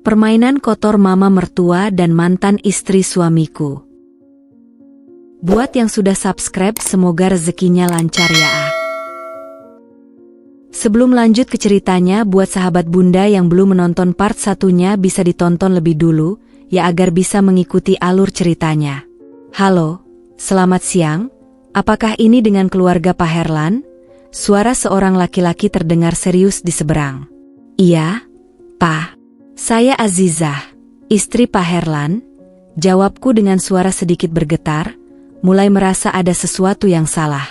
Permainan kotor mama mertua dan mantan istri suamiku. Buat yang sudah subscribe, semoga rezekinya lancar ya. Sebelum lanjut ke ceritanya, buat sahabat bunda yang belum menonton part satunya bisa ditonton lebih dulu, ya agar bisa mengikuti alur ceritanya. Halo, selamat siang, apakah ini dengan keluarga Pak Herlan? Suara seorang laki-laki terdengar serius di seberang. Iya, Pak. Saya Azizah, istri Pak Herlan, jawabku dengan suara sedikit bergetar, mulai merasa ada sesuatu yang salah.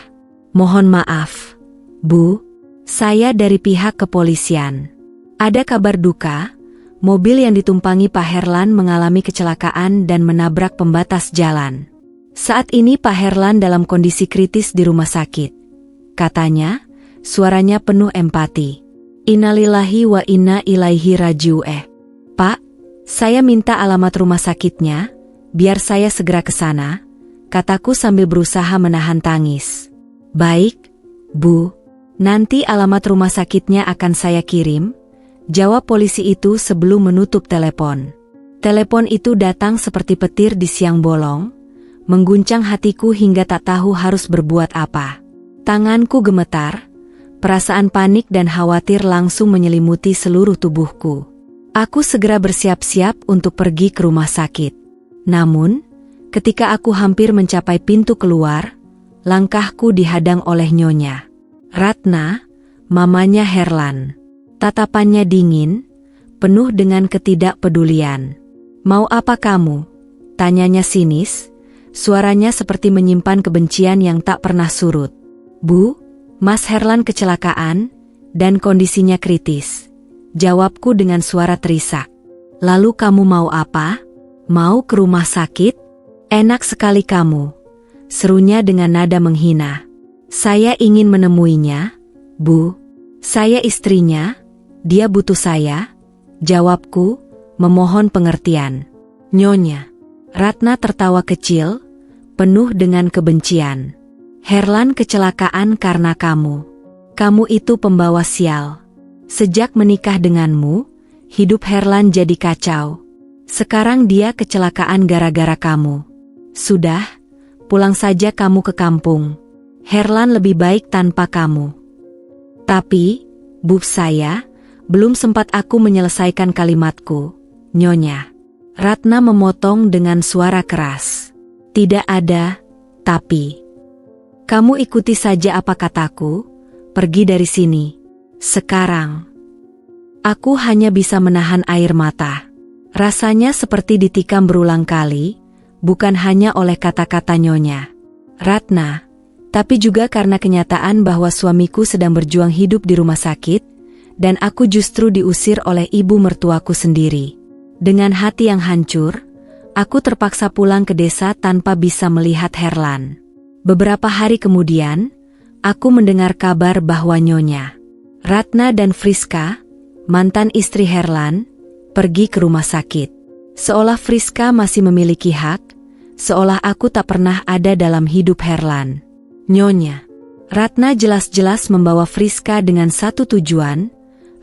Mohon maaf, Bu, saya dari pihak kepolisian. Ada kabar duka, mobil yang ditumpangi Pak Herlan mengalami kecelakaan dan menabrak pembatas jalan. Saat ini Pak Herlan dalam kondisi kritis di rumah sakit. Katanya, suaranya penuh empati. Innalillahi wa inna ilaihi raji'un. Pak, saya minta alamat rumah sakitnya, biar saya segera ke sana, kataku sambil berusaha menahan tangis. Baik, Bu, nanti alamat rumah sakitnya akan saya kirim, jawab polisi itu sebelum menutup telepon. Telepon itu datang seperti petir di siang bolong, mengguncang hatiku hingga tak tahu harus berbuat apa. Tanganku gemetar, perasaan panik dan khawatir langsung menyelimuti seluruh tubuhku. Aku segera bersiap-siap untuk pergi ke rumah sakit. Namun, ketika aku hampir mencapai pintu keluar, langkahku dihadang oleh Nyonya Ratna, mamanya Herlan. Tatapannya dingin, penuh dengan ketidakpedulian. Mau apa kamu? Tanyanya sinis, suaranya seperti menyimpan kebencian yang tak pernah surut. Bu, Mas Herlan kecelakaan, dan kondisinya kritis. Jawabku dengan suara terisak. Lalu kamu mau apa? Mau ke rumah sakit? Enak sekali kamu, serunya dengan nada menghina. Saya ingin menemuinya, Bu. Saya istrinya, dia butuh saya, jawabku, memohon pengertian. Nyonya Ratna tertawa kecil, penuh dengan kebencian. Herlan kecelakaan karena kamu. Kamu itu pembawa sial. Sejak menikah denganmu, hidup Herlan jadi kacau. Sekarang dia kecelakaan gara-gara kamu. Sudah, pulang saja kamu ke kampung. Herlan lebih baik tanpa kamu. Tapi, Bu, saya, belum sempat aku menyelesaikan kalimatku. Nyonya Ratna memotong dengan suara keras. Tidak ada, tapi. Kamu ikuti saja apa kataku, pergi dari sini. Sekarang, aku hanya bisa menahan air mata. Rasanya seperti ditikam berulang kali, bukan hanya oleh kata-kata Nyonya Ratna, tapi juga karena kenyataan bahwa suamiku sedang berjuang hidup di rumah sakit, dan aku justru diusir oleh ibu mertuaku sendiri. Dengan hati yang hancur, aku terpaksa pulang ke desa tanpa bisa melihat Herlan. Beberapa hari kemudian, aku mendengar kabar bahwa Nyonya Ratna dan Friska, mantan istri Herlan, pergi ke rumah sakit. Seolah Friska masih memiliki hak, seolah aku tak pernah ada dalam hidup Herlan. Nyonya Ratna jelas-jelas membawa Friska dengan satu tujuan,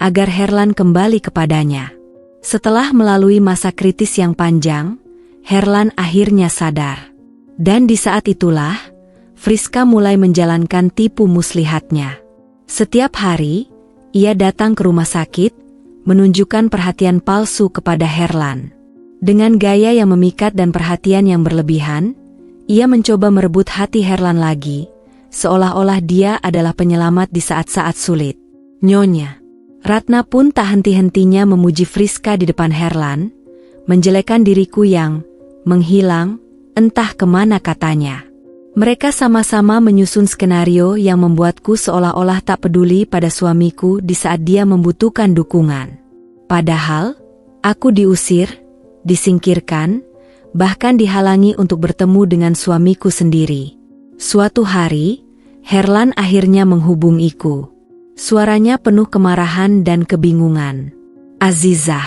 agar Herlan kembali kepadanya. Setelah melalui masa kritis yang panjang, Herlan akhirnya sadar. Dan di saat itulah, Friska mulai menjalankan tipu muslihatnya. Setiap hari, ia datang ke rumah sakit, menunjukkan perhatian palsu kepada Herlan. Dengan gaya yang memikat dan perhatian yang berlebihan, ia mencoba merebut hati Herlan lagi, seolah-olah dia adalah penyelamat di saat-saat sulit. Nyonya Ratna pun tak henti-hentinya memuji Friska di depan Herlan, menjelekkan diriku yang menghilang, entah kemana katanya. Mereka sama-sama menyusun skenario yang membuatku seolah-olah tak peduli pada suamiku di saat dia membutuhkan dukungan. Padahal, aku diusir, disingkirkan, bahkan dihalangi untuk bertemu dengan suamiku sendiri. Suatu hari, Herlan akhirnya menghubungiku. Suaranya penuh kemarahan dan kebingungan. Azizah,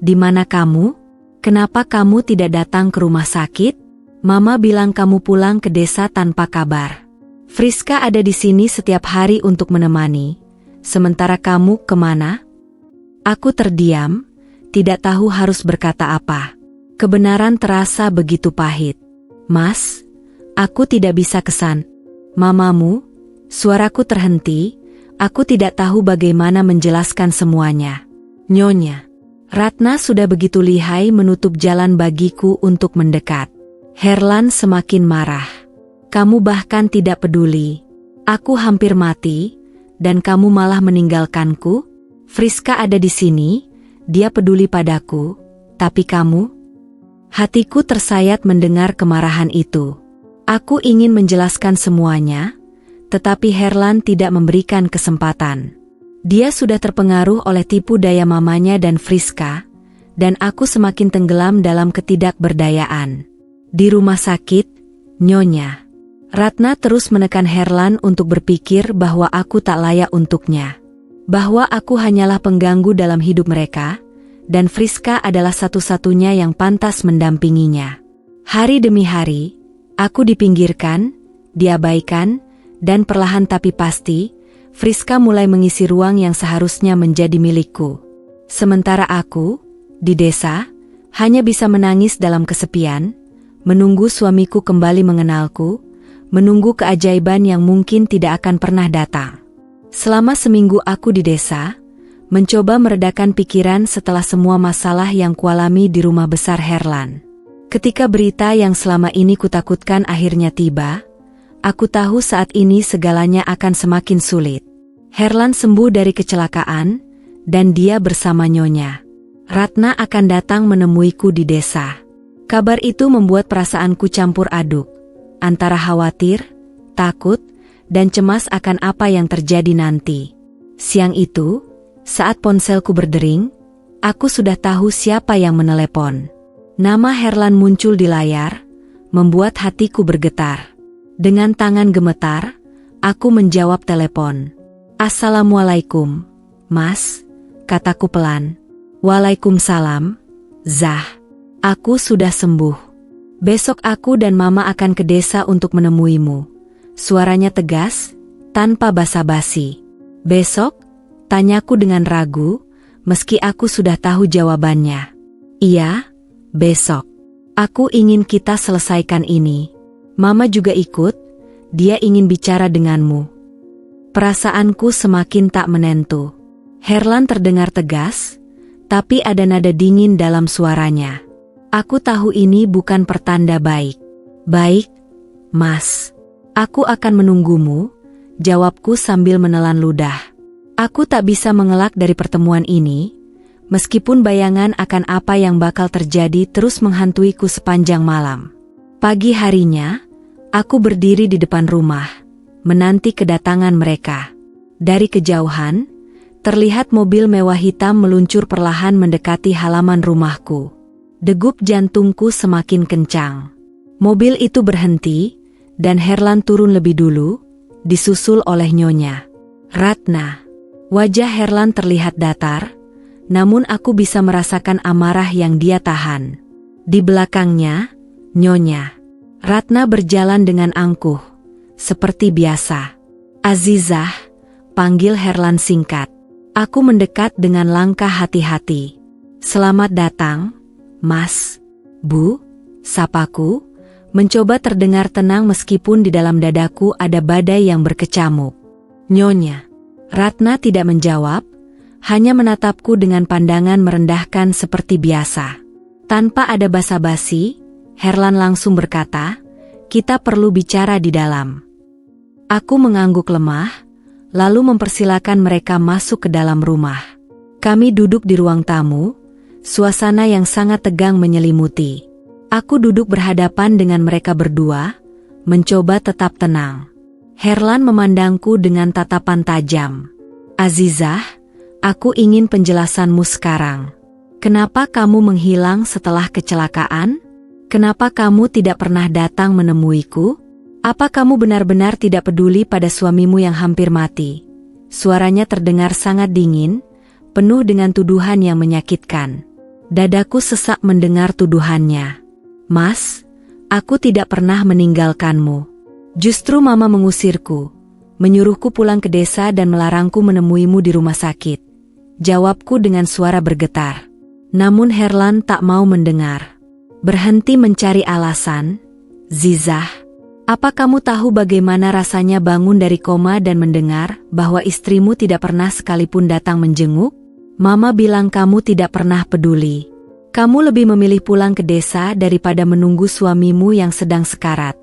di mana kamu? Kenapa kamu tidak datang ke rumah sakit? Mama bilang kamu pulang ke desa tanpa kabar. Friska ada di sini setiap hari untuk menemani. Sementara kamu kemana? Aku terdiam, tidak tahu harus berkata apa. Kebenaran terasa begitu pahit. Mas, aku tidak bisa kesan. Mamamu, suaraku terhenti, aku tidak tahu bagaimana menjelaskan semuanya. Nyonya, Ratna sudah begitu lihai menutup jalan bagiku untuk mendekat. Herlan semakin marah. Kamu bahkan tidak peduli. Aku hampir mati, dan kamu malah meninggalkanku? Friska ada di sini, dia peduli padaku, tapi kamu? Hatiku tersayat mendengar kemarahan itu. Aku ingin menjelaskan semuanya, tetapi Herlan tidak memberikan kesempatan. Dia sudah terpengaruh oleh tipu daya mamanya dan Friska, dan aku semakin tenggelam dalam ketidakberdayaan. Di rumah sakit, Nyonya. Ratna terus menekan Herlan untuk berpikir bahwa aku tak layak untuknya. Bahwa aku hanyalah pengganggu dalam hidup mereka, dan Friska adalah satu-satunya yang pantas mendampinginya. Hari demi hari, aku dipinggirkan, diabaikan, dan perlahan tapi pasti, Friska mulai mengisi ruang yang seharusnya menjadi milikku. Sementara aku, di desa, hanya bisa menangis dalam kesepian, menunggu suamiku kembali mengenalku, menunggu keajaiban yang mungkin tidak akan pernah datang. Selama seminggu aku di desa, mencoba meredakan pikiran setelah semua masalah yang kualami di rumah besar Herlan. Ketika berita yang selama ini kutakutkan akhirnya tiba, aku tahu saat ini segalanya akan semakin sulit. Herlan sembuh dari kecelakaan, dan dia bersama Nyonya Ratna akan datang menemuiku di desa. Kabar itu membuat perasaanku campur aduk, antara khawatir, takut, dan cemas akan apa yang terjadi nanti. Siang itu, saat ponselku berdering, aku sudah tahu siapa yang menelepon. Nama Herlan muncul di layar, membuat hatiku bergetar. Dengan tangan gemetar, aku menjawab telepon. "Assalamualaikum, Mas," kataku pelan. "Waalaikumsalam, Zah. Aku sudah sembuh. Besok aku dan Mama akan ke desa untuk menemuimu." Suaranya tegas, tanpa basa-basi. "Besok?" tanyaku dengan ragu, meski aku sudah tahu jawabannya. "Iya, besok. Aku ingin kita selesaikan ini. Mama juga ikut, dia ingin bicara denganmu." Perasaanku semakin tak menentu. Herlan terdengar tegas, tapi ada nada dingin dalam suaranya. "Aku tahu ini bukan pertanda baik." "Baik, Mas. Aku akan menunggumu," jawabku sambil menelan ludah. Aku tak bisa mengelak dari pertemuan ini, meskipun bayangan akan apa yang bakal terjadi terus menghantuiku sepanjang malam. Pagi harinya, aku berdiri di depan rumah, menanti kedatangan mereka. Dari kejauhan, terlihat mobil mewah hitam meluncur perlahan mendekati halaman rumahku. Degup jantungku semakin kencang. Mobil itu berhenti, dan Herlan turun lebih dulu, disusul oleh Nyonya Ratna. Wajah Herlan terlihat datar, namun aku bisa merasakan amarah yang dia tahan. Di belakangnya, Nyonya Ratna berjalan dengan angkuh, seperti biasa. "Azizah," panggil Herlan singkat. Aku mendekat dengan langkah hati-hati. "Selamat datang, Mas." "Bu," sapaku, mencoba terdengar tenang meskipun di dalam dadaku ada badai yang berkecamuk. Nyonya Ratna tidak menjawab, hanya menatapku dengan pandangan merendahkan seperti biasa. Tanpa ada basa-basi, Herlan langsung berkata, "Kita perlu bicara di dalam." Aku mengangguk lemah, lalu mempersilakan mereka masuk ke dalam rumah. Kami duduk di ruang tamu, suasana yang sangat tegang menyelimuti. Aku duduk berhadapan dengan mereka berdua, mencoba tetap tenang. Herlan memandangku dengan tatapan tajam. "Azizah, aku ingin penjelasanmu sekarang. Kenapa kamu menghilang setelah kecelakaan? Kenapa kamu tidak pernah datang menemuiku? Apa kamu benar-benar tidak peduli pada suamimu yang hampir mati?" Suaranya terdengar sangat dingin, penuh dengan tuduhan yang menyakitkan. Dadaku sesak mendengar tuduhannya. "Mas, aku tidak pernah meninggalkanmu. Justru Mama mengusirku, menyuruhku pulang ke desa dan melarangku menemuimu di rumah sakit." Jawabku dengan suara bergetar. Namun Herlan tak mau mendengar. Berhenti mencari alasan. Zizah, apa kamu tahu bagaimana rasanya bangun dari koma dan mendengar bahwa istrimu tidak pernah sekalipun datang menjenguk? Mama bilang kamu tidak pernah peduli. Kamu lebih memilih pulang ke desa daripada menunggu suamimu yang sedang sekarat.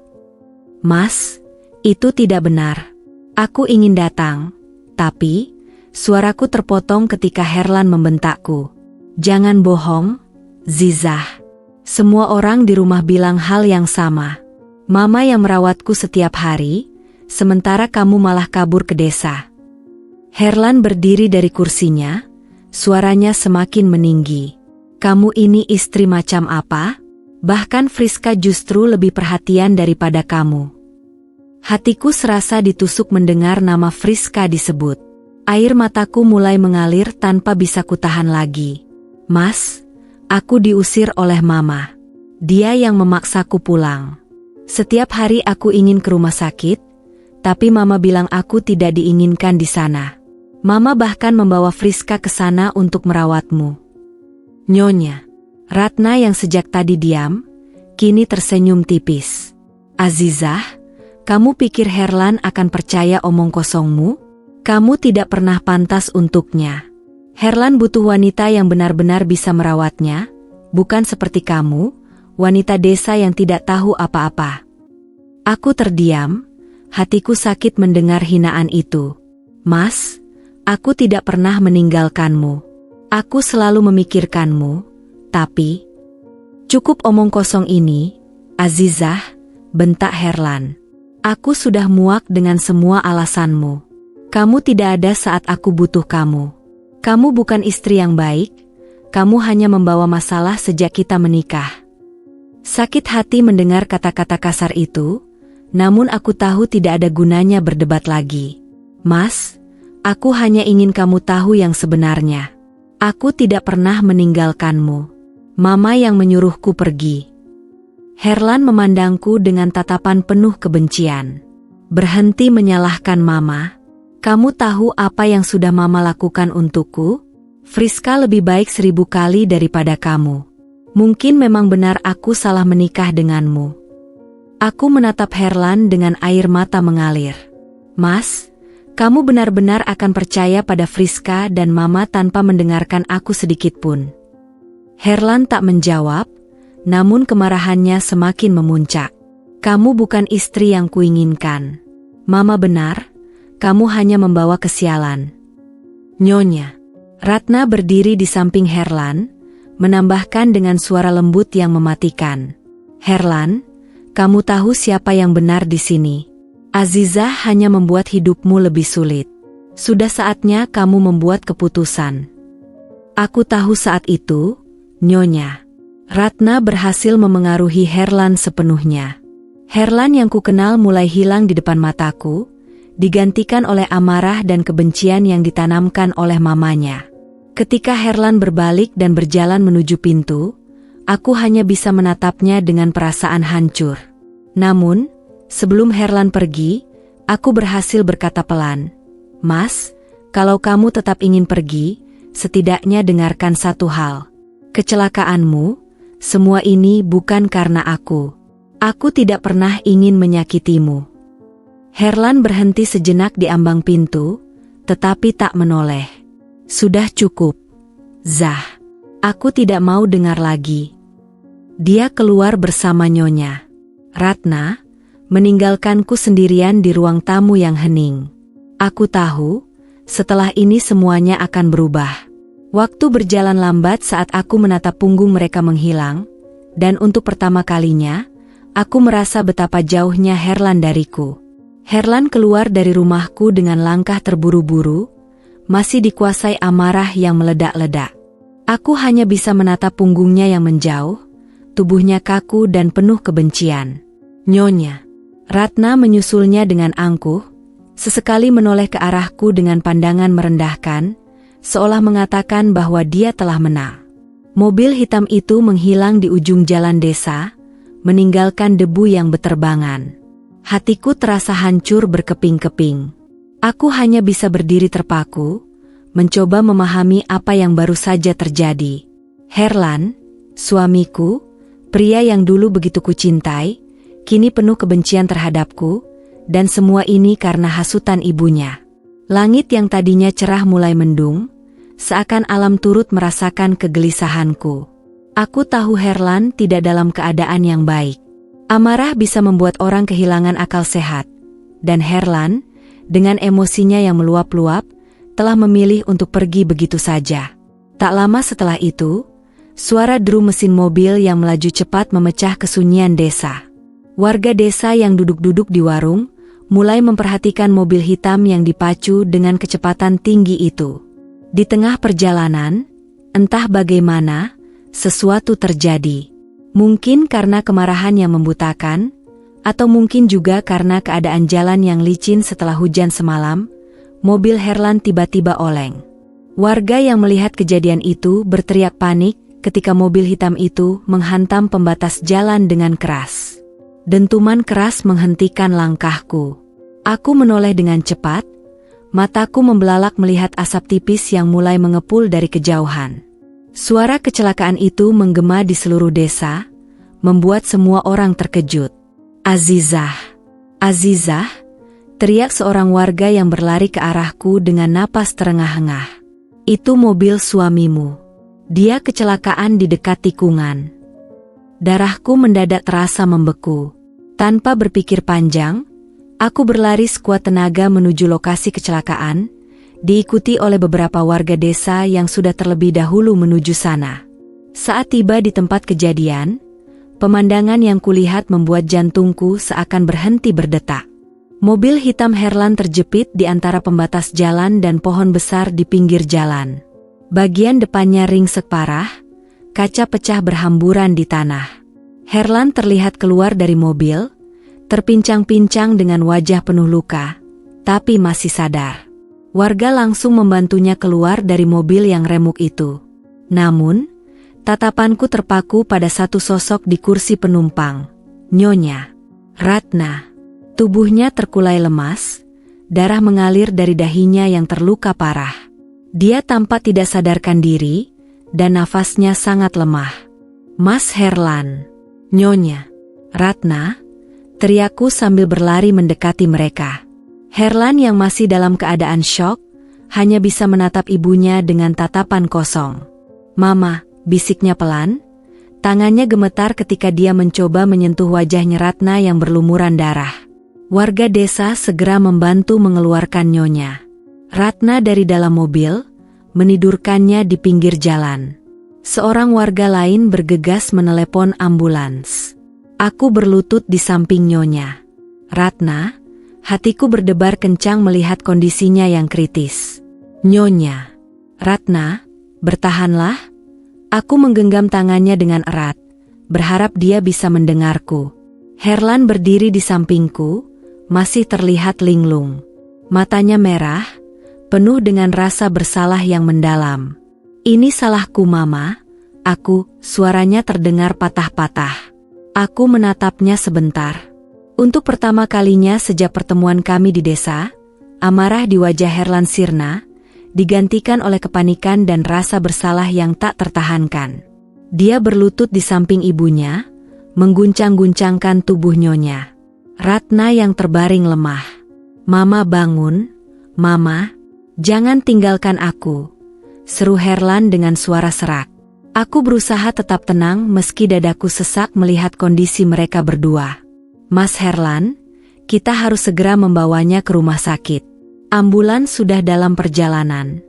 Mas, itu tidak benar. Aku ingin datang, tapi suaraku terpotong ketika Herlan membentakku. Jangan bohong, Zizah. Semua orang di rumah bilang hal yang sama. Mama yang merawatku setiap hari, sementara kamu malah kabur ke desa. Herlan berdiri dari kursinya, suaranya semakin meninggi. Kamu ini istri macam apa? Bahkan Friska justru lebih perhatian daripada kamu. Hatiku serasa ditusuk mendengar nama Friska disebut. Air mataku mulai mengalir tanpa bisa kutahan lagi. Mas, aku diusir oleh Mama. Dia yang memaksaku pulang. Setiap hari aku ingin ke rumah sakit, tapi Mama bilang aku tidak diinginkan di sana. Mama bahkan membawa Friska ke sana untuk merawatmu. Nyonya, Ratna yang sejak tadi diam, kini tersenyum tipis. Azizah, kamu pikir Herlan akan percaya omong kosongmu? Kamu tidak pernah pantas untuknya. Herlan butuh wanita yang benar-benar bisa merawatnya, bukan seperti kamu, wanita desa yang tidak tahu apa-apa. Aku terdiam, hatiku sakit mendengar hinaan itu. Mas, aku tidak pernah meninggalkanmu. Aku selalu memikirkanmu, tapi... Cukup omong kosong ini, Azizah, bentak Herlan. Aku sudah muak dengan semua alasanmu. Kamu tidak ada saat aku butuh kamu. Kamu bukan istri yang baik, kamu hanya membawa masalah sejak kita menikah. Sakit hati mendengar kata-kata kasar itu, namun aku tahu tidak ada gunanya berdebat lagi. Mas, aku hanya ingin kamu tahu yang sebenarnya. Aku tidak pernah meninggalkanmu. Mama yang menyuruhku pergi. Herlan memandangku dengan tatapan penuh kebencian. Berhenti menyalahkan Mama. Kamu tahu apa yang sudah Mama lakukan untukku? Friska lebih baik 1000 kali daripada kamu. Mungkin memang benar aku salah menikah denganmu. Aku menatap Herlan dengan air mata mengalir. Mas, kamu benar-benar akan percaya pada Friska dan Mama tanpa mendengarkan aku sedikit pun. Herlan tak menjawab, namun kemarahannya semakin memuncak. Kamu bukan istri yang kuinginkan. Mama benar, kamu hanya membawa kesialan. Nyonya. Ratna berdiri di samping Herlan, menambahkan dengan suara lembut yang mematikan. Herlan, kamu tahu siapa yang benar di sini. Azizah hanya membuat hidupmu lebih sulit. Sudah saatnya kamu membuat keputusan. Aku tahu saat itu, Nyonya. Ratna berhasil memengaruhi Herlan sepenuhnya. Herlan yang kukenal mulai hilang di depan mataku, digantikan oleh amarah dan kebencian yang ditanamkan oleh mamanya. Ketika Herlan berbalik dan berjalan menuju pintu, aku hanya bisa menatapnya dengan perasaan hancur. Namun, sebelum Herlan pergi, aku berhasil berkata pelan, Mas, kalau kamu tetap ingin pergi, setidaknya dengarkan satu hal. Kecelakaanmu, semua ini bukan karena aku. Aku tidak pernah ingin menyakitimu. Herlan berhenti sejenak di ambang pintu, tetapi tak menoleh. Sudah cukup. Zah, aku tidak mau dengar lagi. Dia keluar bersama Nyonya Ratna, meninggalkanku sendirian di ruang tamu yang hening. Aku tahu, setelah ini semuanya akan berubah. Waktu berjalan lambat saat aku menatap punggung mereka menghilang, dan untuk pertama kalinya, aku merasa betapa jauhnya Herlan dariku. Herlan keluar dari rumahku dengan langkah terburu-buru, masih dikuasai amarah yang meledak-ledak. Aku hanya bisa menatap punggungnya yang menjauh, tubuhnya kaku dan penuh kebencian. Nyonya Ratna menyusulnya dengan angkuh, sesekali menoleh ke arahku dengan pandangan merendahkan, seolah mengatakan bahwa dia telah menang. Mobil hitam itu menghilang di ujung jalan desa, meninggalkan debu yang beterbangan. Hatiku terasa hancur berkeping-keping. Aku hanya bisa berdiri terpaku, mencoba memahami apa yang baru saja terjadi. Herlan, suamiku, pria yang dulu begitu kucintai, kini penuh kebencian terhadapku, dan semua ini karena hasutan ibunya. Langit yang tadinya cerah mulai mendung, seakan alam turut merasakan kegelisahanku. Aku tahu Herlan tidak dalam keadaan yang baik. Amarah bisa membuat orang kehilangan akal sehat, dan Herlan, dengan emosinya yang meluap-luap, telah memilih untuk pergi begitu saja. Tak lama setelah itu, suara deru mesin mobil yang melaju cepat memecah kesunyian desa. Warga desa yang duduk-duduk di warung, mulai memperhatikan mobil hitam yang dipacu dengan kecepatan tinggi itu. Di tengah perjalanan, entah bagaimana, sesuatu terjadi. Mungkin karena kemarahan yang membutakan, atau mungkin juga karena keadaan jalan yang licin setelah hujan semalam, mobil Herlan tiba-tiba oleng. Warga yang melihat kejadian itu berteriak panik ketika mobil hitam itu menghantam pembatas jalan dengan keras. Dentuman keras menghentikan langkahku. Aku menoleh dengan cepat, mataku membelalak melihat asap tipis yang mulai mengepul dari kejauhan. Suara kecelakaan itu menggema di seluruh desa, membuat semua orang terkejut. Azizah, Azizah, teriak seorang warga yang berlari ke arahku dengan napas terengah-engah. Itu mobil suamimu. Dia kecelakaan di dekat tikungan. Darahku mendadak terasa membeku. Tanpa berpikir panjang, aku berlari sekuat tenaga menuju lokasi kecelakaan, diikuti oleh beberapa warga desa yang sudah terlebih dahulu menuju sana. Saat tiba di tempat kejadian, pemandangan yang kulihat membuat jantungku seakan berhenti berdetak. Mobil hitam Herlan terjepit di antara pembatas jalan dan pohon besar di pinggir jalan. Bagian depannya ringsek parah, kaca pecah berhamburan di tanah. Herlan terlihat keluar dari mobil, terpincang-pincang dengan wajah penuh luka, tapi masih sadar. Warga langsung membantunya keluar dari mobil yang remuk itu. Namun, tatapanku terpaku pada satu sosok di kursi penumpang, Nyonya Ratna. Tubuhnya terkulai lemas, darah mengalir dari dahinya yang terluka parah. Dia tampak tidak sadarkan diri, dan nafasnya sangat lemah. Mas Herlan, Nyonya Ratna, teriakku sambil berlari mendekati mereka. Herlan yang masih dalam keadaan syok, hanya bisa menatap ibunya dengan tatapan kosong. Mama, bisiknya pelan, tangannya gemetar ketika dia mencoba menyentuh wajahnya Ratna yang berlumuran darah. Warga desa segera membantu mengeluarkan Nyonya Ratna dari dalam mobil, menidurkannya di pinggir jalan. Seorang warga lain bergegas menelepon ambulans. Aku berlutut di samping Nyonya Ratna, hatiku berdebar kencang melihat kondisinya yang kritis. Nyonya Ratna, bertahanlah. Aku menggenggam tangannya dengan erat, berharap dia bisa mendengarku. Herlan berdiri di sampingku, masih terlihat linglung. Matanya merah, penuh dengan rasa bersalah yang mendalam. Ini salahku Mama, suaranya terdengar patah-patah. Aku menatapnya sebentar. Untuk pertama kalinya sejak pertemuan kami di desa, amarah di wajah Herlan sirna, digantikan oleh kepanikan dan rasa bersalah yang tak tertahankan. Dia berlutut di samping ibunya, mengguncang-guncangkan tubuh Nyonya Ratna yang terbaring lemah. Mama bangun, Mama, jangan tinggalkan aku, seru Herlan dengan suara serak. Aku berusaha tetap tenang meski dadaku sesak melihat kondisi mereka berdua. Mas Herlan, kita harus segera membawanya ke rumah sakit. Ambulans sudah dalam perjalanan.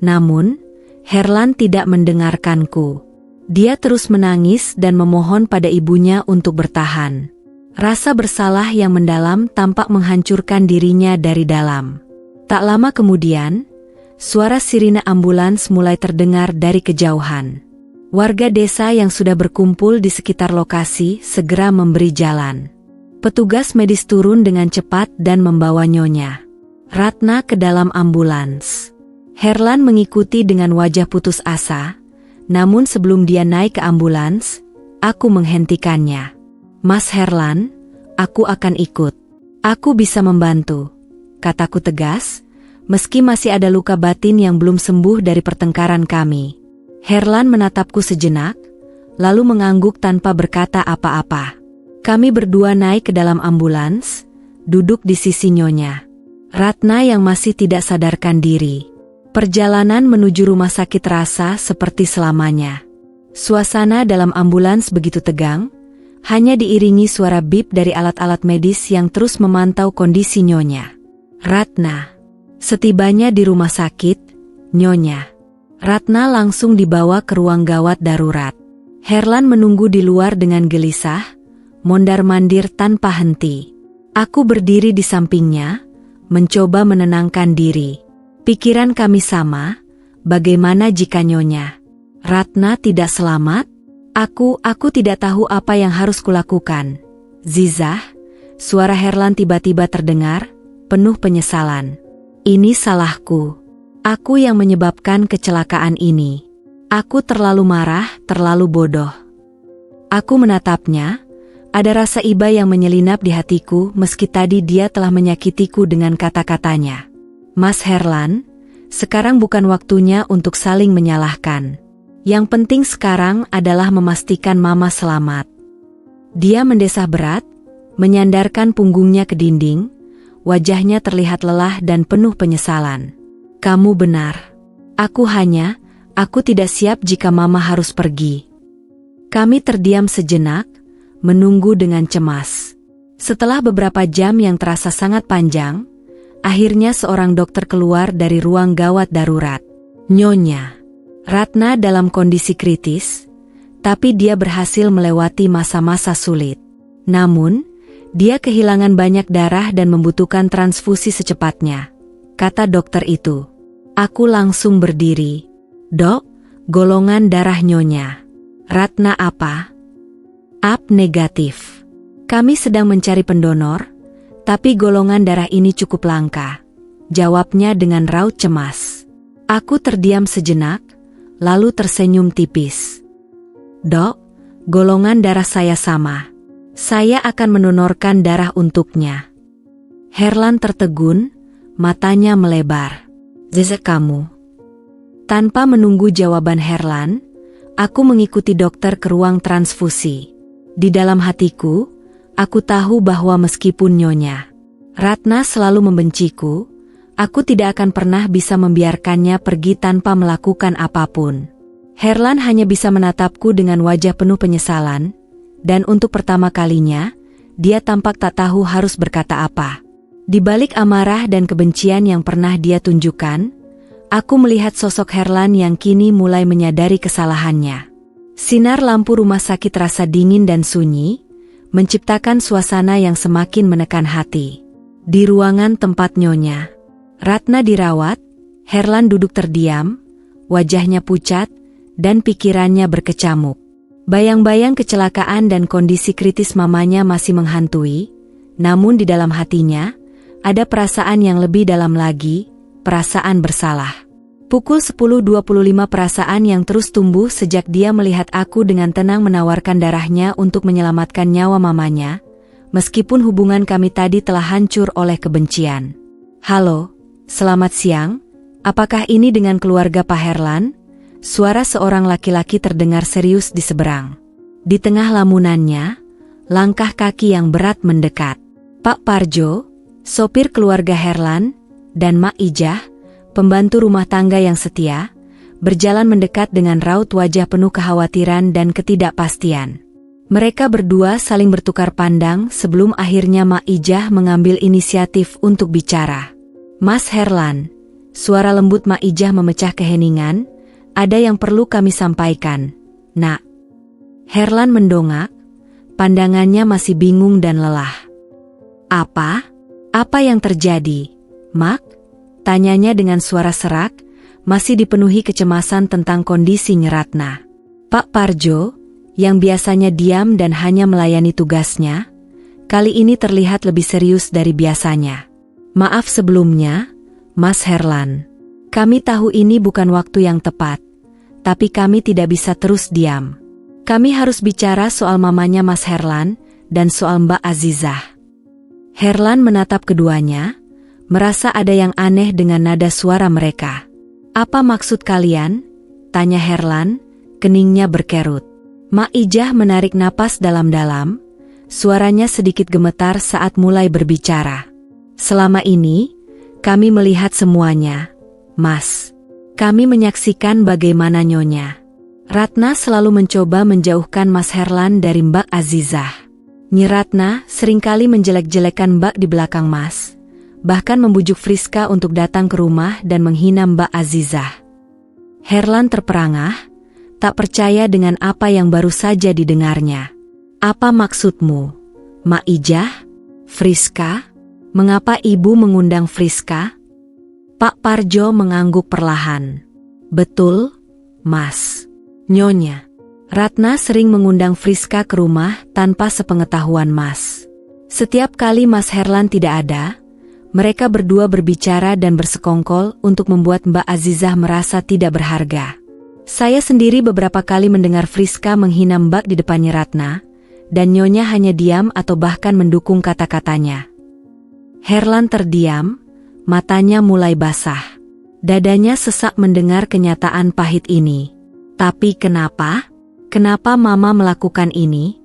Namun, Herlan tidak mendengarkanku. Dia terus menangis dan memohon pada ibunya untuk bertahan. Rasa bersalah yang mendalam tampak menghancurkan dirinya dari dalam. Tak lama kemudian, suara sirine ambulans mulai terdengar dari kejauhan. Warga desa yang sudah berkumpul di sekitar lokasi segera memberi jalan. Petugas medis turun dengan cepat dan membawa Nyonya Ratna ke dalam ambulans. Herlan mengikuti dengan wajah putus asa, namun sebelum dia naik ke ambulans, aku menghentikannya. Mas Herlan, aku akan ikut. Aku bisa membantu, kataku tegas, meski masih ada luka batin yang belum sembuh dari pertengkaran kami. Herlan menatapku sejenak, lalu mengangguk tanpa berkata apa-apa. Kami berdua naik ke dalam ambulans, duduk di sisi Nyonya Ratna yang masih tidak sadarkan diri. Perjalanan menuju rumah sakit terasa seperti selamanya. Suasana dalam ambulans begitu tegang, hanya diiringi suara bip dari alat-alat medis yang terus memantau kondisi Nyonya Ratna. Setibanya di rumah sakit, Nyonya Ratna langsung dibawa ke ruang gawat darurat. Herlan menunggu di luar dengan gelisah, mondar-mandir tanpa henti. Aku berdiri di sampingnya, mencoba menenangkan diri. Pikiran kami sama, bagaimana jika Nyonya Ratna tidak selamat? Aku tidak tahu apa yang harus kulakukan. Zizah, suara Herlan tiba-tiba terdengar, penuh penyesalan. Ini salahku. Aku yang menyebabkan kecelakaan ini. Aku terlalu marah, terlalu bodoh. Aku menatapnya, ada rasa iba yang menyelinap di hatiku meski tadi dia telah menyakitiku dengan kata-katanya. Mas Herlan, sekarang bukan waktunya untuk saling menyalahkan. Yang penting sekarang adalah memastikan Mama selamat. Dia mendesah berat, menyandarkan punggungnya ke dinding, wajahnya terlihat lelah dan penuh penyesalan. Kamu benar. Aku tidak siap jika Mama harus pergi. Kami terdiam sejenak, menunggu dengan cemas. Setelah beberapa jam yang terasa sangat panjang, akhirnya seorang dokter keluar dari ruang gawat darurat. Nyonya Ratna dalam kondisi kritis, tapi dia berhasil melewati masa-masa sulit. Namun, dia kehilangan banyak darah dan membutuhkan transfusi secepatnya, kata dokter itu. Aku langsung berdiri. Dok, golongan darah Nyonya Ratna apa? AB negatif. Kami sedang mencari pendonor, tapi golongan darah ini cukup langka, jawabnya dengan raut cemas. Aku terdiam sejenak, lalu tersenyum tipis. Dok, golongan darah saya sama. Saya akan mendonorkan darah untuknya. Herlan tertegun, matanya melebar. Zizah kamu. Tanpa menunggu jawaban Herlan, aku mengikuti dokter ke ruang transfusi. Di dalam hatiku, aku tahu bahwa meskipun Nyonya Ratna selalu membenciku, aku tidak akan pernah bisa membiarkannya pergi tanpa melakukan apapun. Herlan hanya bisa menatapku dengan wajah penuh penyesalan, dan untuk pertama kalinya, dia tampak tak tahu harus berkata apa. Di balik amarah dan kebencian yang pernah dia tunjukkan, aku melihat sosok Herlan yang kini mulai menyadari kesalahannya. Sinar lampu rumah sakit terasa dingin dan sunyi, menciptakan suasana yang semakin menekan hati. Di ruangan tempat Nyonya Ratna dirawat, Herlan duduk terdiam, wajahnya pucat, dan pikirannya berkecamuk. Bayang-bayang kecelakaan dan kondisi kritis mamanya masih menghantui, namun di dalam hatinya, ada perasaan yang lebih dalam lagi, perasaan bersalah. Pukul 10.25 perasaan yang terus tumbuh sejak dia melihat aku dengan tenang menawarkan darahnya untuk menyelamatkan nyawa mamanya, meskipun hubungan kami tadi telah hancur oleh kebencian. Halo, selamat siang, apakah ini dengan keluarga Pak Herlan? Suara seorang laki-laki terdengar serius di seberang. Di tengah lamunannya, langkah kaki yang berat mendekat. Pak Parjo, sopir keluarga Herlan, dan Mak Ijah, pembantu rumah tangga yang setia, berjalan mendekat dengan raut wajah penuh kekhawatiran dan ketidakpastian. Mereka berdua saling bertukar pandang sebelum akhirnya Mak Ijah mengambil inisiatif untuk bicara. Mas Herlan, suara lembut Mak Ijah memecah keheningan, ada yang perlu kami sampaikan, Nak. Herlan mendongak, pandangannya masih bingung dan lelah. Apa? Apa yang terjadi, Mak? Tanyanya dengan suara serak, masih dipenuhi kecemasan tentang kondisi Ratna. Pak Parjo, yang biasanya diam dan hanya melayani tugasnya, kali ini terlihat lebih serius dari biasanya. Maaf sebelumnya, Mas Herlan. Kami tahu ini bukan waktu yang tepat, tapi kami tidak bisa terus diam. Kami harus bicara soal mamanya Mas Herlan dan soal Mbak Azizah. Herlan menatap keduanya, merasa ada yang aneh dengan nada suara mereka. Apa maksud kalian? Tanya Herlan, keningnya berkerut. Mak Ijah menarik napas dalam-dalam, suaranya sedikit gemetar saat mulai berbicara. Selama ini, kami melihat semuanya, Mas. Kami menyaksikan bagaimana Nyonya Ratna selalu mencoba menjauhkan Mas Herlan dari Mbak Azizah. Nyi Ratna seringkali menjelek-jelekan Mbak di belakang Mas, bahkan membujuk Friska untuk datang ke rumah dan menghina Mbak Azizah. Herlan terperangah, tak percaya dengan apa yang baru saja didengarnya. Apa maksudmu, Mak Ijah? Friska? Mengapa ibu mengundang Friska? Pak Parjo mengangguk perlahan. Betul, Mas. Nyonya Ratna sering mengundang Friska ke rumah tanpa sepengetahuan Mas. Setiap kali Mas Herlan tidak ada, mereka berdua berbicara dan bersekongkol untuk membuat Mbak Azizah merasa tidak berharga. Saya sendiri beberapa kali mendengar Friska menghina Mbak di depannya Ratna, dan Nyonya hanya diam atau bahkan mendukung kata-katanya. Herlan terdiam, matanya mulai basah. Dadanya sesak mendengar kenyataan pahit ini. Tapi kenapa? Kenapa Mama melakukan ini?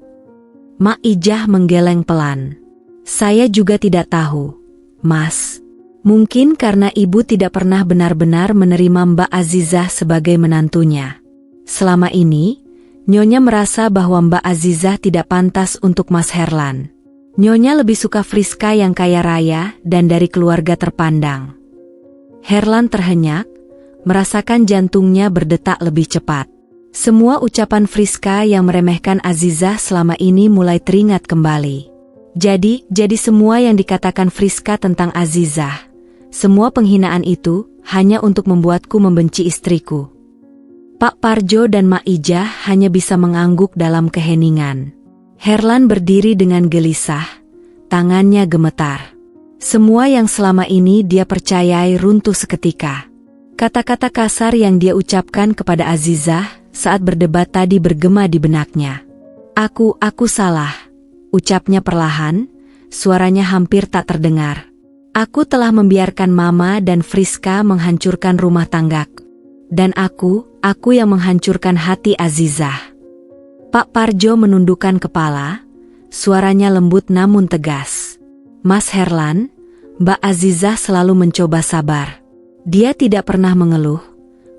Mak Ijah menggeleng pelan. Saya juga tidak tahu, Mas. Mungkin karena ibu tidak pernah benar-benar menerima Mbak Azizah sebagai menantunya. Selama ini, Nyonya merasa bahwa Mbak Azizah tidak pantas untuk Mas Herlan. Nyonya lebih suka Friska yang kaya raya dan dari keluarga terpandang. Herlan terhenyak, merasakan jantungnya berdetak lebih cepat. Semua ucapan Friska yang meremehkan Azizah selama ini mulai teringat kembali. Jadi semua yang dikatakan Friska tentang Azizah, semua penghinaan itu hanya untuk membuatku membenci istriku. Pak Parjo dan Mak Ijah hanya bisa mengangguk dalam keheningan. Herlan berdiri dengan gelisah, tangannya gemetar. Semua yang selama ini dia percayai runtuh seketika. Kata-kata kasar yang dia ucapkan kepada Azizah saat berdebat tadi bergema di benaknya. Aku salah, ucapnya perlahan, suaranya hampir tak terdengar. Aku telah membiarkan Mama dan Friska menghancurkan rumah tanggaku. Dan aku yang menghancurkan hati Azizah. Pak Parjo menundukkan kepala, suaranya lembut namun tegas. Mas Herlan, Mbak Azizah selalu mencoba sabar. Dia tidak pernah mengeluh,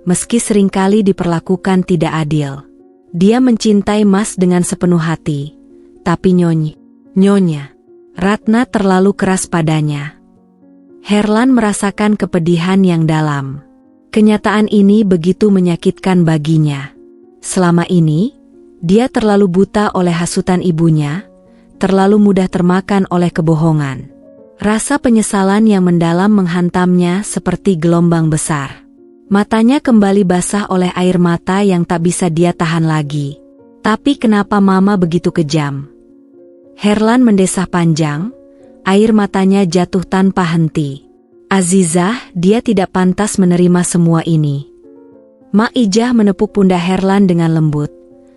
meski seringkali diperlakukan tidak adil. Dia mencintai Mas dengan sepenuh hati, tapi Nyonya Ratna terlalu keras padanya. Herlan merasakan kepedihan yang dalam. Kenyataan ini begitu menyakitkan baginya. Selama ini, dia terlalu buta oleh hasutan ibunya, terlalu mudah termakan oleh kebohongan. Rasa penyesalan yang mendalam menghantamnya seperti gelombang besar. Matanya kembali basah oleh air mata yang tak bisa dia tahan lagi. Tapi kenapa Mama begitu kejam? Herlan mendesah panjang, air matanya jatuh tanpa henti. Azizah, dia tidak pantas menerima semua ini. Mak Ijah menepuk pundak Herlan dengan lembut.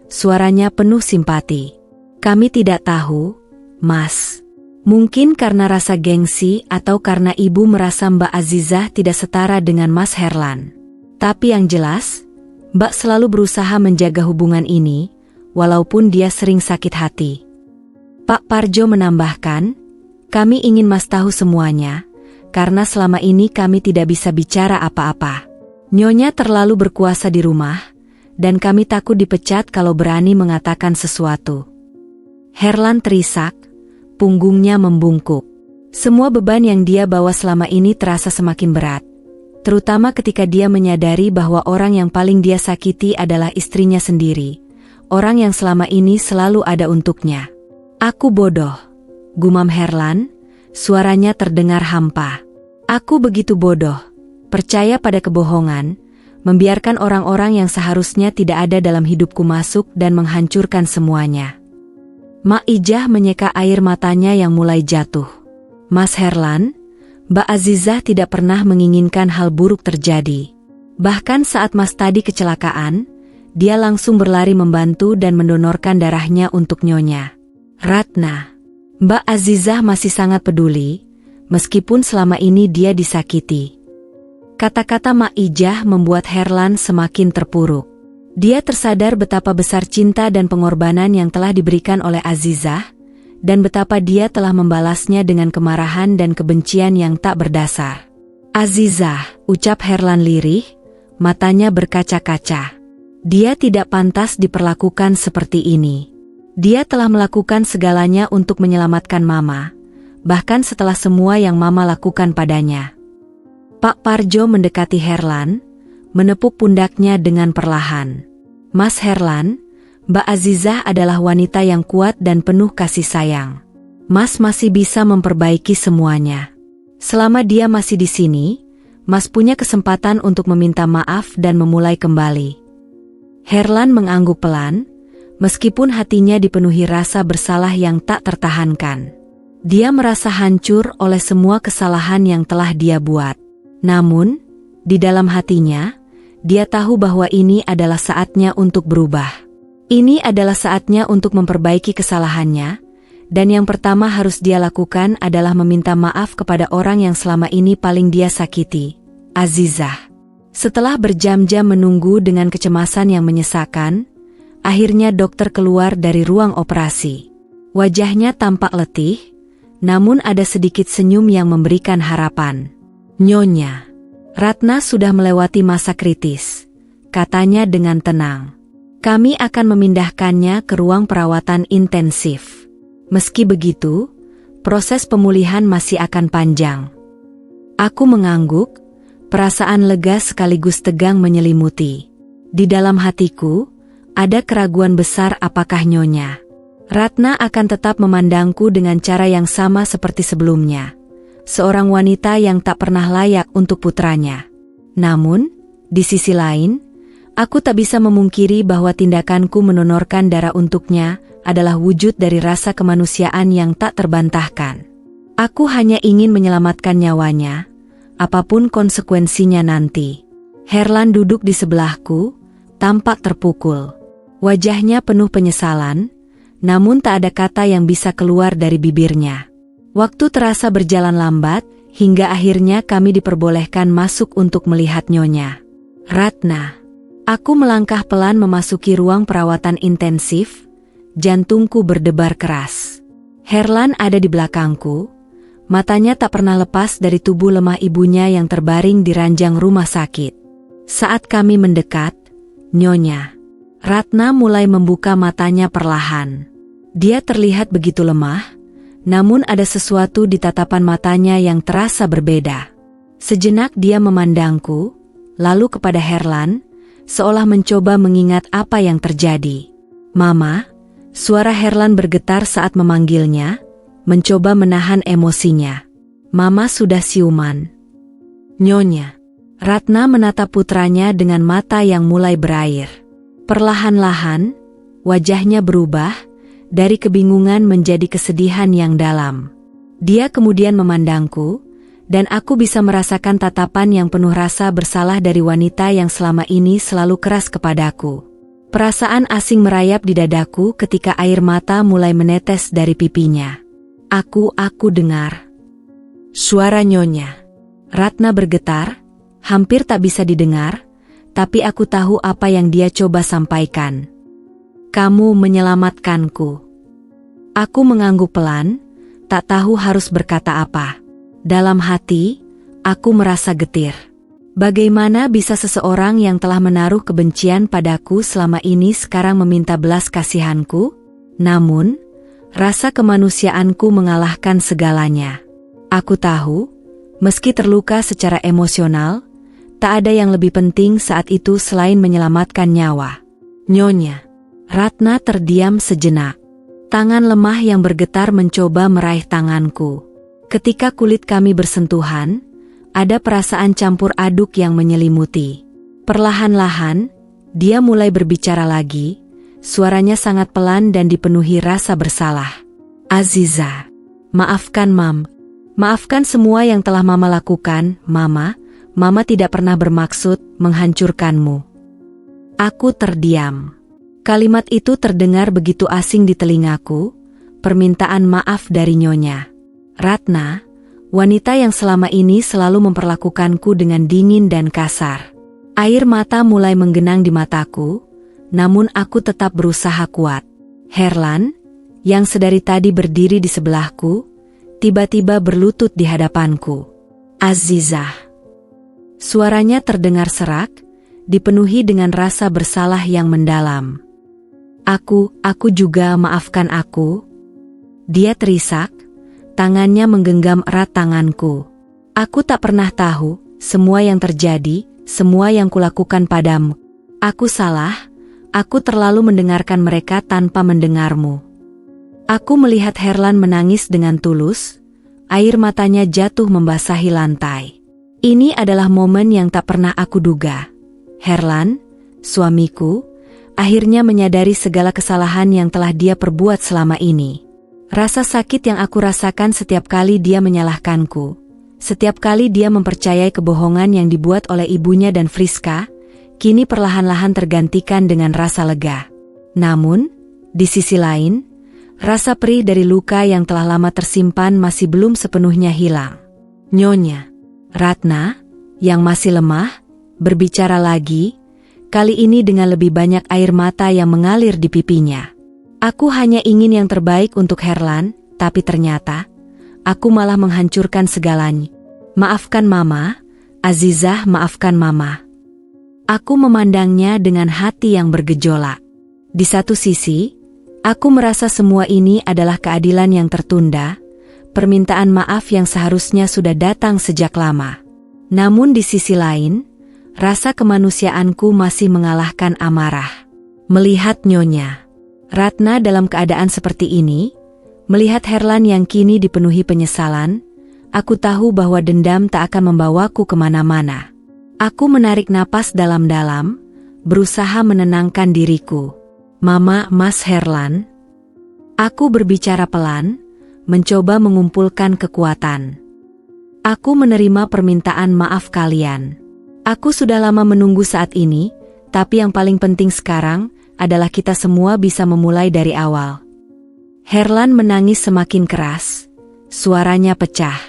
Suaranya penuh simpati. Kami tidak tahu, Mas. Mungkin karena rasa gengsi atau karena ibu merasa Mbak Azizah tidak setara dengan Mas Herlan. Tapi yang jelas, Mbak selalu berusaha menjaga hubungan ini, walaupun dia sering sakit hati. Pak Parjo menambahkan, kami ingin Mas tahu semuanya, karena selama ini kami tidak bisa bicara apa-apa. Nyonya terlalu berkuasa di rumah, dan kami takut dipecat kalau berani mengatakan sesuatu. Herlan terisak, punggungnya membungkuk. Semua beban yang dia bawa selama ini terasa semakin berat. Terutama ketika dia menyadari bahwa orang yang paling dia sakiti adalah istrinya sendiri. Orang yang selama ini selalu ada untuknya. Aku bodoh, gumam Herlan, suaranya terdengar hampa. Aku begitu bodoh, percaya pada kebohongan, membiarkan orang-orang yang seharusnya tidak ada dalam hidupku masuk dan menghancurkan semuanya. Mak Ijah menyeka air matanya yang mulai jatuh. Mas Herlan, Mbak Azizah tidak pernah menginginkan hal buruk terjadi. Bahkan saat Mas tadi kecelakaan, dia langsung berlari membantu dan mendonorkan darahnya untuk Nyonya Ratna. Mbak Azizah masih sangat peduli, meskipun selama ini dia disakiti. Kata-kata Mak Ijah membuat Herlan semakin terpuruk. Dia tersadar betapa besar cinta dan pengorbanan yang telah diberikan oleh Azizah, dan betapa dia telah membalasnya dengan kemarahan dan kebencian yang tak berdasar. Azizah, ucap Herlan lirih, matanya berkaca-kaca. Dia tidak pantas diperlakukan seperti ini. Dia telah melakukan segalanya untuk menyelamatkan Mama, bahkan setelah semua yang Mama lakukan padanya. Pak Parjo mendekati Herlan, menepuk pundaknya dengan perlahan. Mas Herlan, Mbak Azizah adalah wanita yang kuat dan penuh kasih sayang. Mas masih bisa memperbaiki semuanya. Selama dia masih di sini, Mas punya kesempatan untuk meminta maaf dan memulai kembali. Herlan mengangguk pelan, meskipun hatinya dipenuhi rasa bersalah yang tak tertahankan. Dia merasa hancur oleh semua kesalahan yang telah dia buat. Namun, di dalam hatinya, dia tahu bahwa ini adalah saatnya untuk berubah. Ini adalah saatnya untuk memperbaiki kesalahannya, dan yang pertama harus dia lakukan adalah meminta maaf kepada orang yang selama ini paling dia sakiti, Azizah. Setelah berjam-jam menunggu dengan kecemasan yang menyesakan, akhirnya dokter keluar dari ruang operasi. Wajahnya tampak letih, namun ada sedikit senyum yang memberikan harapan. Nyonya, Ratna sudah melewati masa kritis, katanya dengan tenang. Kami akan memindahkannya ke ruang perawatan intensif. Meski begitu, proses pemulihan masih akan panjang. Aku mengangguk, perasaan lega sekaligus tegang menyelimuti. Di dalam hatiku, ada keraguan besar apakah Nyonya Ratna akan tetap memandangku dengan cara yang sama seperti sebelumnya. Seorang wanita yang tak pernah layak untuk putranya. Namun, di sisi lain, aku tak bisa memungkiri bahwa tindakanku mendonorkan darah untuknya adalah wujud dari rasa kemanusiaan yang tak terbantahkan. Aku hanya ingin menyelamatkan nyawanya, apapun konsekuensinya nanti. Herlan duduk di sebelahku, tampak terpukul. Wajahnya penuh penyesalan, namun tak ada kata yang bisa keluar dari bibirnya. Waktu terasa berjalan lambat, hingga akhirnya kami diperbolehkan masuk untuk melihat Nyonya Ratna. Aku melangkah pelan memasuki ruang perawatan intensif, jantungku berdebar keras. Herlan ada di belakangku, matanya tak pernah lepas dari tubuh lemah ibunya yang terbaring di ranjang rumah sakit. Saat kami mendekat, Nyonya Ratna mulai membuka matanya perlahan. Dia terlihat begitu lemah, namun ada sesuatu di tatapan matanya yang terasa berbeda. Sejenak dia memandangku, lalu kepada Herlan, seolah mencoba mengingat apa yang terjadi. Mama, suara Herlan bergetar saat memanggilnya, mencoba menahan emosinya. Mama sudah siuman. Nyonya Ratna menatap putranya dengan mata yang mulai berair. Perlahan-lahan, wajahnya berubah, dari kebingungan menjadi kesedihan yang dalam. Dia kemudian memandangku, dan aku bisa merasakan tatapan yang penuh rasa bersalah dari wanita yang selama ini selalu keras kepadaku. Perasaan asing merayap di dadaku ketika air mata mulai menetes dari pipinya. Aku dengar suara Nyonya Ratna bergetar, hampir tak bisa didengar, tapi aku tahu apa yang dia coba sampaikan. Kamu menyelamatkanku. Aku mengangguk pelan, tak tahu harus berkata apa. Dalam hati, aku merasa getir. Bagaimana bisa seseorang yang telah menaruh kebencian padaku selama ini sekarang meminta belas kasihanku? Namun, rasa kemanusiaanku mengalahkan segalanya. Aku tahu, meski terluka secara emosional, tak ada yang lebih penting saat itu selain menyelamatkan nyawa. Nyonya Ratna terdiam sejenak. Tangan lemah yang bergetar mencoba meraih tanganku. Ketika kulit kami bersentuhan, ada perasaan campur aduk yang menyelimuti. Perlahan-lahan, dia mulai berbicara lagi, suaranya sangat pelan dan dipenuhi rasa bersalah. Azizah, maafkan Mam. Maafkan semua yang telah Mama lakukan, Mama. Mama tidak pernah bermaksud menghancurkanmu. Aku terdiam. Kalimat itu terdengar begitu asing di telingaku, permintaan maaf dari Nyonya Ratna, Wanita yang selama ini selalu memperlakukanku dengan dingin dan kasar. Air mata mulai menggenang di mataku, namun aku tetap berusaha kuat. Herlan, yang sedari tadi berdiri di sebelahku, tiba-tiba berlutut di hadapanku. Azizah. Suaranya terdengar serak, dipenuhi dengan rasa bersalah yang mendalam. Aku juga maafkan aku. Dia terisak, tangannya menggenggam erat tanganku. Aku tak pernah tahu semua yang terjadi, semua yang kulakukan padamu. Aku salah, aku terlalu mendengarkan mereka tanpa mendengarmu. Aku melihat Herlan menangis dengan tulus, air matanya jatuh membasahi lantai. Ini adalah momen yang tak pernah aku duga. Herlan, suamiku, akhirnya menyadari segala kesalahan yang telah dia perbuat selama ini. Rasa sakit yang aku rasakan setiap kali dia menyalahkanku. Setiap kali dia mempercayai kebohongan yang dibuat oleh ibunya dan Friska, kini perlahan-lahan tergantikan dengan rasa lega. Namun, di sisi lain, rasa perih dari luka yang telah lama tersimpan masih belum sepenuhnya hilang. Nyonya Ratna, yang masih lemah, berbicara lagi, kali ini dengan lebih banyak air mata yang mengalir di pipinya. Aku hanya ingin yang terbaik untuk Herlan, tapi ternyata aku malah menghancurkan segalanya. Maafkan Mama, Azizah, maafkan Mama. Aku memandangnya dengan hati yang bergejolak. Di satu sisi, aku merasa semua ini adalah keadilan yang tertunda, permintaan maaf yang seharusnya sudah datang sejak lama. Namun di sisi lain, rasa kemanusiaanku masih mengalahkan amarah. Melihat Nyonya Ratna dalam keadaan seperti ini, melihat Herlan yang kini dipenuhi penyesalan, aku tahu bahwa dendam tak akan membawaku kemana-mana. Aku menarik napas dalam-dalam, berusaha menenangkan diriku. Mama, Mas Herlan. Aku berbicara pelan, mencoba mengumpulkan kekuatan. Aku menerima permintaan maaf kalian. Aku sudah lama menunggu saat ini, tapi yang paling penting sekarang adalah kita semua bisa memulai dari awal. Herlan menangis semakin keras, suaranya pecah.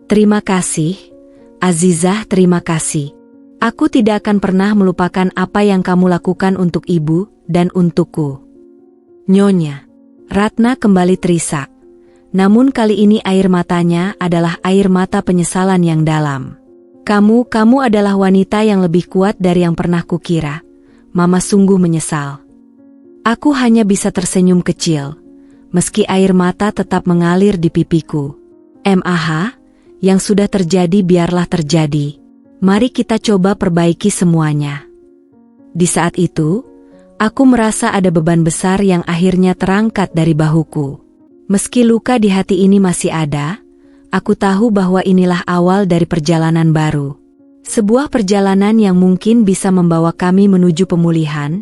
Terima kasih, Azizah, terima kasih. Aku tidak akan pernah melupakan apa yang kamu lakukan untuk ibu dan untukku. Nyonya Ratna kembali terisak, namun kali ini air matanya adalah air mata penyesalan yang dalam. Kamu adalah wanita yang lebih kuat dari yang pernah kukira. Mama sungguh menyesal. Aku hanya bisa tersenyum kecil, meski air mata tetap mengalir di pipiku. Yang sudah terjadi biarlah terjadi. Mari kita coba perbaiki semuanya. Di saat itu, aku merasa ada beban besar yang akhirnya terangkat dari bahuku. Meski luka di hati ini masih ada, aku tahu bahwa inilah awal dari perjalanan baru. Sebuah perjalanan yang mungkin bisa membawa kami menuju pemulihan,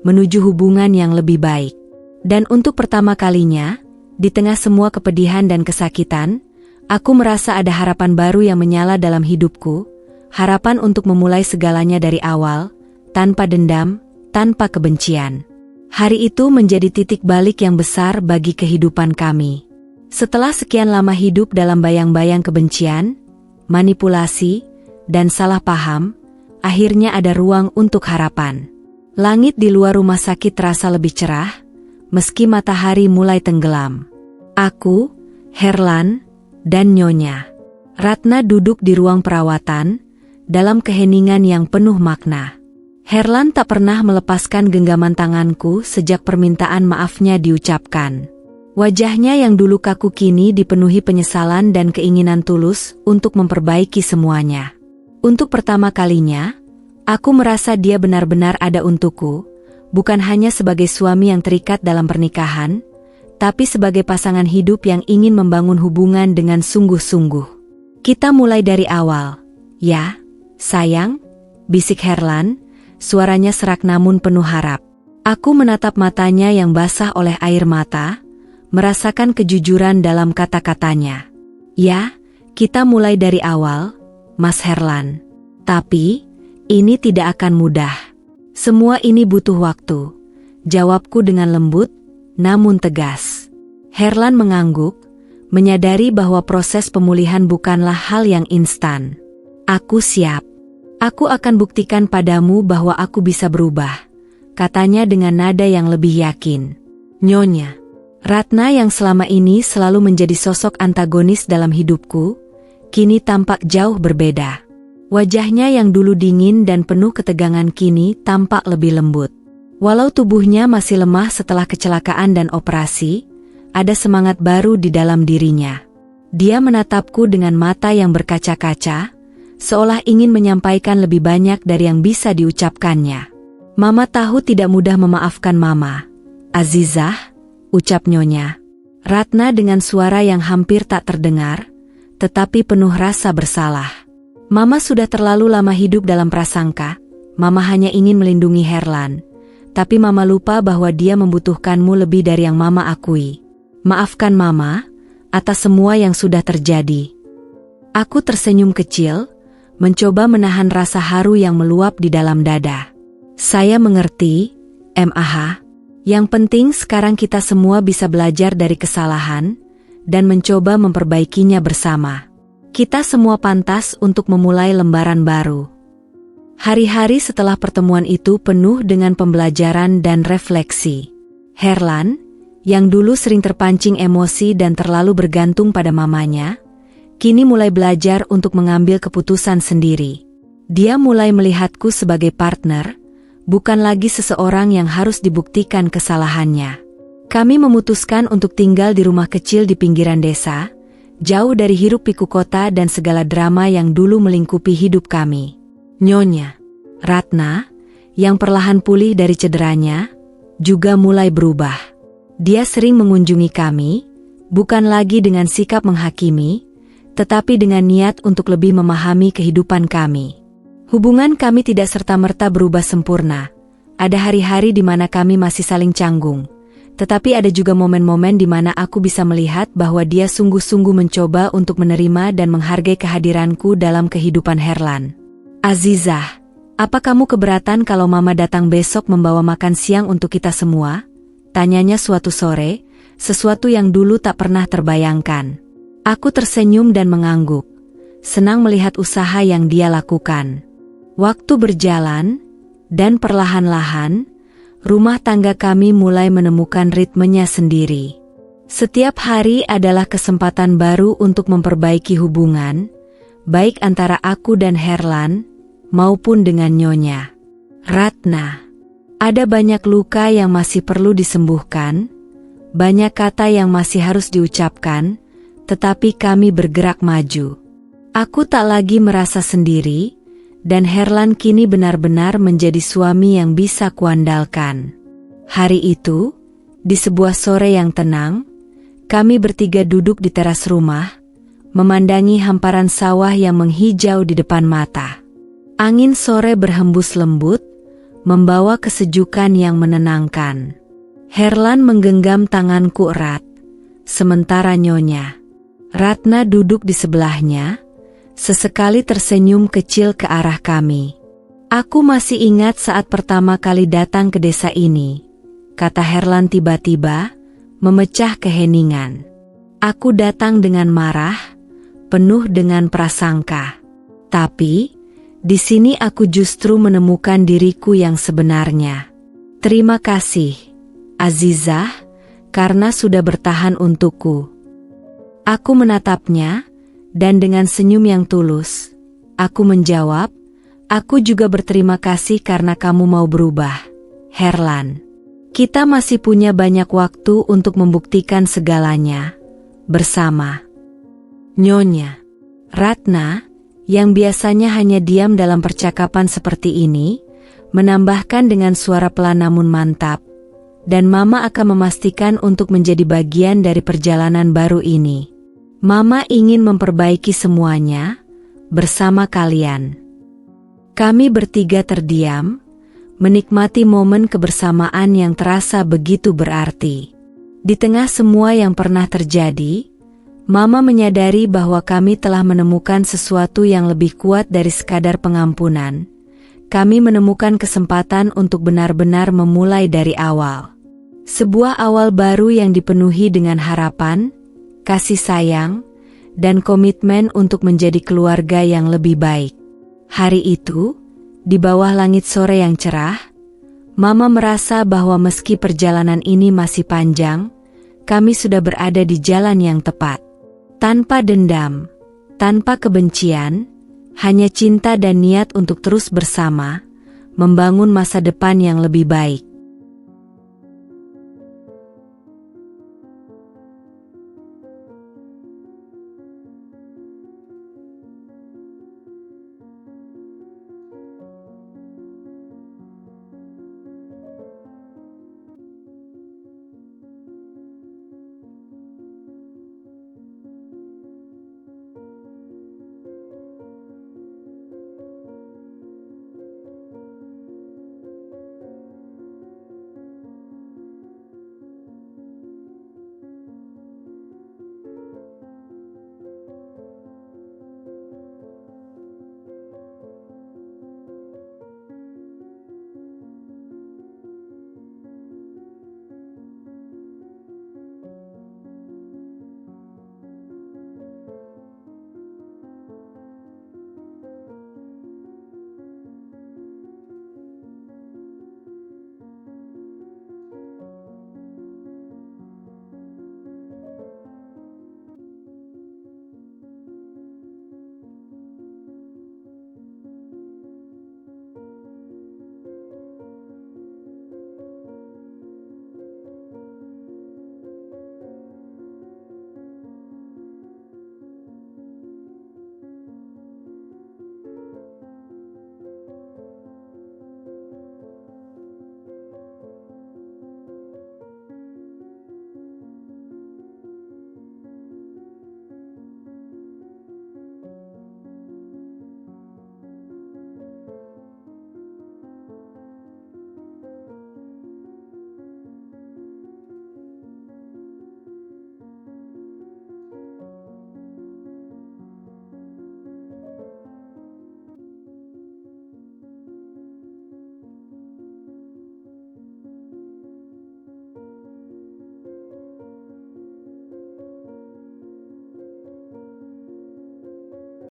menuju hubungan yang lebih baik. Dan untuk pertama kalinya, di tengah semua kepedihan dan kesakitan, aku merasa ada harapan baru yang menyala dalam hidupku, harapan untuk memulai segalanya dari awal, tanpa dendam, tanpa kebencian. Hari itu menjadi titik balik yang besar bagi kehidupan kami. Setelah sekian lama hidup dalam bayang-bayang kebencian, manipulasi, dan salah paham, akhirnya ada ruang untuk harapan. Langit di luar rumah sakit terasa lebih cerah, meski matahari mulai tenggelam. Aku, Herlan, dan Nyonya Ratna duduk di ruang perawatan, dalam keheningan yang penuh makna. Herlan tak pernah melepaskan genggaman tanganku sejak permintaan maafnya diucapkan. Wajahnya yang dulu kaku kini dipenuhi penyesalan dan keinginan tulus untuk memperbaiki semuanya. Untuk pertama kalinya, aku merasa dia benar-benar ada untukku, bukan hanya sebagai suami yang terikat dalam pernikahan, tapi sebagai pasangan hidup yang ingin membangun hubungan dengan sungguh-sungguh. Kita mulai dari awal. Ya, sayang, bisik Herlan, suaranya serak namun penuh harap. Aku menatap matanya yang basah oleh air mata, merasakan kejujuran dalam kata-katanya. Ya, kita mulai dari awal, Mas Herlan. Tapi, ini tidak akan mudah. Semua ini butuh waktu. Jawabku dengan lembut, namun tegas. Herlan mengangguk, menyadari bahwa proses pemulihan bukanlah hal yang instan. Aku siap. Aku akan buktikan padamu bahwa aku bisa berubah, katanya dengan nada yang lebih yakin. Nyonya. Ratna yang selama ini selalu menjadi sosok antagonis dalam hidupku, kini tampak jauh berbeda. Wajahnya yang dulu dingin dan penuh ketegangan kini tampak lebih lembut. Walau tubuhnya masih lemah setelah kecelakaan dan operasi, ada semangat baru di dalam dirinya. Dia menatapku dengan mata yang berkaca-kaca, seolah ingin menyampaikan lebih banyak dari yang bisa diucapkannya. Mama tahu tidak mudah memaafkan Mama. Azizah, ucap Nyonya Ratna dengan suara yang hampir tak terdengar, tetapi penuh rasa bersalah. Mama sudah terlalu lama hidup dalam prasangka, Mama hanya ingin melindungi Herlan. Tapi Mama lupa bahwa dia membutuhkanmu lebih dari yang Mama akui. Maafkan Mama, atas semua yang sudah terjadi. Aku tersenyum kecil, mencoba menahan rasa haru yang meluap di dalam dada. Saya mengerti, Mah. Yang penting sekarang kita semua bisa belajar dari kesalahan, dan mencoba memperbaikinya bersama. Kita semua pantas untuk memulai lembaran baru. Hari-hari setelah pertemuan itu penuh dengan pembelajaran dan refleksi. Herlan, yang dulu sering terpancing emosi dan terlalu bergantung pada mamanya, kini mulai belajar untuk mengambil keputusan sendiri. Dia mulai melihatku sebagai partner, bukan lagi seseorang yang harus dibuktikan kesalahannya. Kami memutuskan untuk tinggal di rumah kecil di pinggiran desa, jauh dari hiruk-pikuk kota dan segala drama yang dulu melingkupi hidup kami. Nyonya Ratna, yang perlahan pulih dari cederanya, juga mulai berubah. Dia sering mengunjungi kami, bukan lagi dengan sikap menghakimi, tetapi dengan niat untuk lebih memahami kehidupan kami. Hubungan kami tidak serta-merta berubah sempurna. Ada hari-hari di mana kami masih saling canggung. Tetapi ada juga momen-momen di mana aku bisa melihat bahwa dia sungguh-sungguh mencoba untuk menerima dan menghargai kehadiranku dalam kehidupan Herlan. Azizah, apa kamu keberatan kalau Mama datang besok membawa makan siang untuk kita semua? Tanyanya suatu sore, sesuatu yang dulu tak pernah terbayangkan. Aku tersenyum dan mengangguk, senang melihat usaha yang dia lakukan. Waktu berjalan, dan perlahan-lahan, rumah tangga kami mulai menemukan ritmenya sendiri. Setiap hari adalah kesempatan baru untuk memperbaiki hubungan, baik antara aku dan Herlan, maupun dengan Nyonya Ratna. Ada banyak luka yang masih perlu disembuhkan, banyak kata yang masih harus diucapkan, tetapi kami bergerak maju. Aku tak lagi merasa sendiri, dan Herlan kini benar-benar menjadi suami yang bisa kuandalkan. Hari itu, di sebuah sore yang tenang, kami bertiga duduk di teras rumah, memandangi hamparan sawah yang menghijau di depan mata. Angin sore berhembus lembut, membawa kesejukan yang menenangkan. Herlan menggenggam tanganku erat, sementara Nyonya Ratna duduk di sebelahnya, sesekali tersenyum kecil ke arah kami. Aku masih ingat saat pertama kali datang ke desa ini, kata Herlan tiba-tiba, memecah keheningan. Aku datang dengan marah, penuh dengan prasangka. Tapi, di sini aku justru menemukan diriku yang sebenarnya. Terima kasih, Azizah, karena sudah bertahan untukku. Aku menatapnya, dan dengan senyum yang tulus, aku menjawab, aku juga berterima kasih karena kamu mau berubah, Herlan. Kita masih punya banyak waktu untuk membuktikan segalanya, bersama. Nyonya Ratna, yang biasanya hanya diam dalam percakapan seperti ini, menambahkan dengan suara pelan namun mantap, dan Mama akan memastikan untuk menjadi bagian dari perjalanan baru ini. Mama ingin memperbaiki semuanya, bersama kalian. Kami bertiga terdiam, menikmati momen kebersamaan yang terasa begitu berarti. Di tengah semua yang pernah terjadi, Mama menyadari bahwa kami telah menemukan sesuatu yang lebih kuat dari sekadar pengampunan. Kami menemukan kesempatan untuk benar-benar memulai dari awal. Sebuah awal baru yang dipenuhi dengan harapan, kasih sayang, dan komitmen untuk menjadi keluarga yang lebih baik. Hari itu, di bawah langit sore yang cerah, Mama merasa bahwa meski perjalanan ini masih panjang, kami sudah berada di jalan yang tepat. Tanpa dendam, tanpa kebencian, hanya cinta dan niat untuk terus bersama, membangun masa depan yang lebih baik.